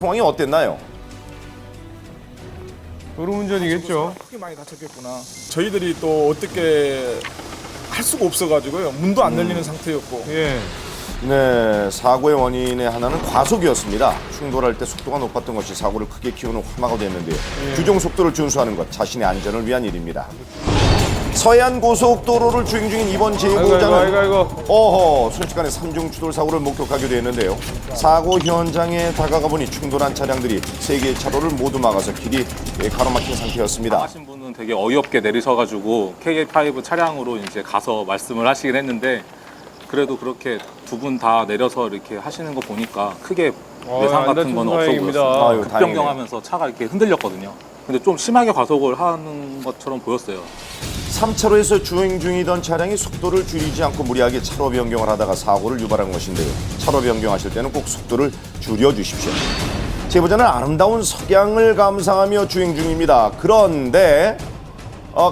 상황이 어땠나요? 도로운전이겠죠. 크게 많이 다쳤겠구나. 저희들이 또 어떻게 할 수가 없어가지고요. 문도 안 열리는 상태였고. 예. 네, 사고의 원인의 하나는 과속이었습니다. 충돌할 때 속도가 높았던 것이 사고를 크게 키우는 화마가 됐는데요. 규정 속도를 준수하는 것, 자신의 안전을 위한 일입니다. 서해안 고속도로를 주행 중인 이번 제보자는 아이고. 순식간에 3중 추돌 사고를 목격하기도 했는데요. 사고 현장에 다가가 보니 충돌한 차량들이 3개의 차로를 모두 막아서 길이 가로막힌 상태였습니다. 하신 분은 되게 어이없게 내리셔가지고 KA5 차량으로 이제 가서 말씀을 하시긴 했는데 그래도 그렇게 두 분 다 내려서 이렇게 하시는 거 보니까 크게 외상 같은 건 없어 보였어요. 아유, 급변경하면서 차가 이렇게 흔들렸거든요. 근데 좀 심하게 과속을 하는 것처럼 보였어요. 3차로에서 주행 중이던 차량이 속도를 줄이지 않고 무리하게 차로 변경을 하다가 사고를 유발한 것인데요. 차로 변경하실 때는 꼭 속도를 줄여주십시오. 제보자는 아름다운 석양을 감상하며 주행 중입니다. 그런데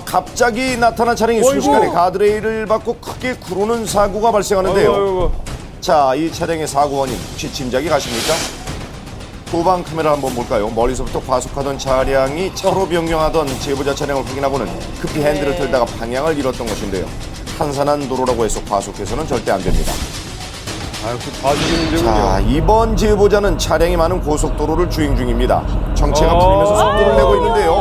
갑자기 나타난 차량이 순식간에 가드레일을 받고 크게 구르는 사고가 발생하는데요. 아이고. 자, 이 차량의 사고 원인 혹시 짐작이 가십니까? 후방 카메라 한번 볼까요? 멀리서부터 과속하던 차량이 차로 변경하던 제보자 차량을 확인하고는 급히 핸들을 틀다가 방향을 잃었던 것인데요. 한산한 도로라고 해서 과속해서는 절대 안 됩니다. 아유, 그 봐주기 문제군요. 자, 이번 제보자는 차량이 많은 고속도로를 주행 중입니다. 정체가 풀리면서 속도를 내고 있는데요.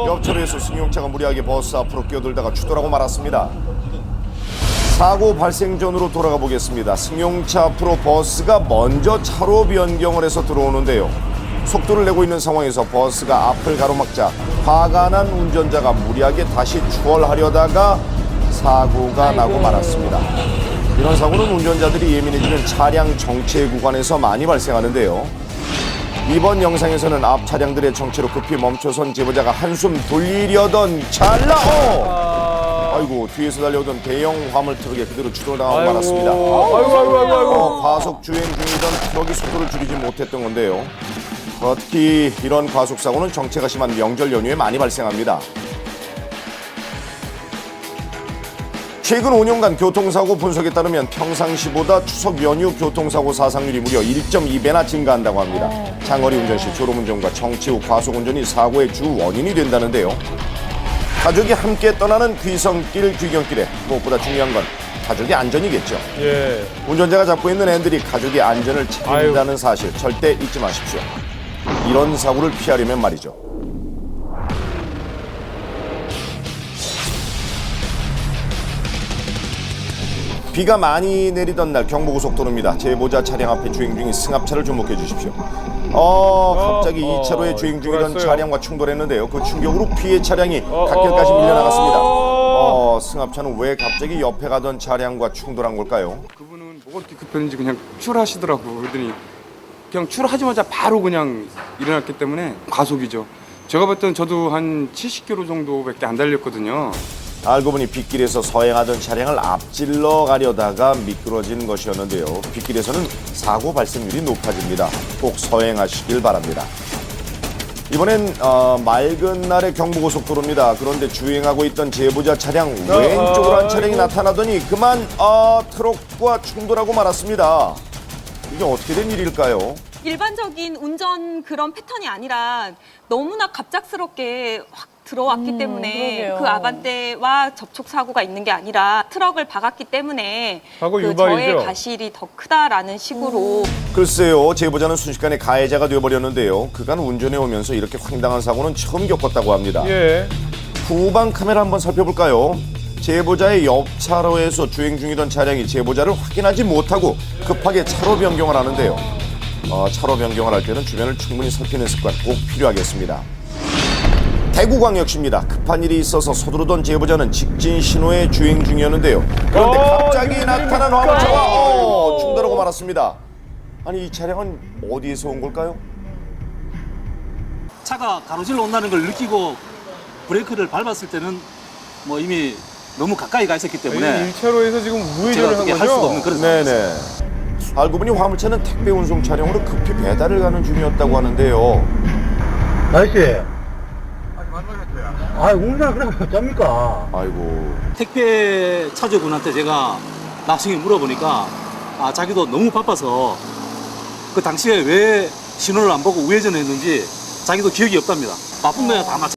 옆차로에서 승용차가 무리하게 버스 앞으로 끼어들다가 추돌하고 말았습니다. 사고 발생 전으로 돌아가 보겠습니다. 승용차 앞으로 버스가 먼저 차로 변경을 해서 들어오는데요. 속도를 내고 있는 상황에서 버스가 앞을 가로막자 화가 난 운전자가 무리하게 다시 추월하려다가 사고가 나고 말았습니다. 이런 사고는 운전자들이 예민해지는 차량 정체 구간에서 많이 발생하는데요. 이번 영상에서는 앞 차량들의 정체로 급히 멈춰선 제보자가 한숨 돌리려던 찰나 아이고, 뒤에서 달려오던 대형 화물 트럭에 그대로 추돌당하고 말았습니다. 아이고. 과속 주행 중이던 트럭이 속도를 줄이지 못했던 건데요. 특히 이런 과속 사고는 정체가 심한 명절 연휴에 많이 발생합니다. 최근 5년간 교통사고 분석에 따르면 평상시보다 추석 연휴 교통사고 사상률이 무려 1.2배나 증가한다고 합니다. 장거리 운전 시 졸음운전과 정체 후 과속운전이 사고의 주 원인이 된다는데요. 가족이 함께 떠나는 귀성길, 귀경길에 무엇보다 중요한 건 가족의 안전이겠죠. 예. 운전자가 잡고 있는 핸들이 가족의 안전을 책임진다는 사실 절대 잊지 마십시오. 이런 사고를 피하려면 말이죠. 비가 많이 내리던 날 경부고속도로입니다. 제보자 차량 앞에 주행 중인 승합차를 주목해 주십시오. 갑자기 2차로에 주행 중이던 차량과 충돌했는데요. 그 충격으로 피해 차량이 갓길까지 밀려나갔습니다. 승합차는 왜 갑자기 옆에 가던 차량과 충돌한 걸까요? 그분은 뭐가 그렇게 급했는지 그냥 출하시더라고. 그러더니 그냥 출하자마자 바로 그냥 일어났기 때문에 과속이죠. 제가 봤을 때는 저도 한 70km 정도밖에 안 달렸거든요. 알고 보니 빗길에서 서행하던 차량을 앞질러 가려다가 미끄러진 것이었는데요. 빗길에서는 사고 발생률이 높아집니다. 꼭 서행하시길 바랍니다. 이번엔 맑은 날의 경부고속도로입니다. 그런데 주행하고 있던 제보자 차량 왼쪽으로 한 차량이 나타나더니 그만 트럭과 충돌하고 말았습니다. 이게 어떻게 된 일일까요? 일반적인 운전 그런 패턴이 아니라 너무나 갑작스럽게 확 들어왔기 때문에 그러게요. 그 아반떼와 접촉 사고가 있는 게 아니라 트럭을 박았기 때문에 사고 그 유발이죠. 저의 가실이 더 크다라는 식으로 글쎄요, 제보자는 순식간에 가해자가 되어버렸는데요. 그간 운전해 오면서 이렇게 황당한 사고는 처음 겪었다고 합니다. 예. 후방 카메라 한번 살펴볼까요? 제보자의 옆 차로에서 주행 중이던 차량이 제보자를 확인하지 못하고 급하게 차로 변경을 하는데요. 차로 변경을 할 때는 주변을 충분히 살피는 습관 꼭 필요하겠습니다. 대구광역시입니다. 급한 일이 있어서 서두르던 제보자는 직진 신호에 주행 중이었는데요. 그런데 갑자기 나타난 화물차와 충돌하고 말았습니다. 아니, 이 차량은 어디에서 온 걸까요? 차가 가로질러 온다는 걸 느끼고 브레이크를 밟았을 때는 뭐 이미 너무 가까이 가 있었기 때문에 1차로에서 지금 제가 우회전을 한 어떻게 거죠? 할 수가 없는 그런 상황이었어요. 네네. 알고 보니 화물차는 택배 운송 차량으로 급히 배달을 가는 중이었다고 하는데요. 아저씨. 운전을 그러면 어쩝니까? 아이고. 택배 차주분한테 제가 나중에 물어보니까 자기도 너무 바빠서 그 당시에 왜 신호를 안 보고 우회전했는지 자기도 기억이 없답니다. 나쁜 거야 다 마찬가지.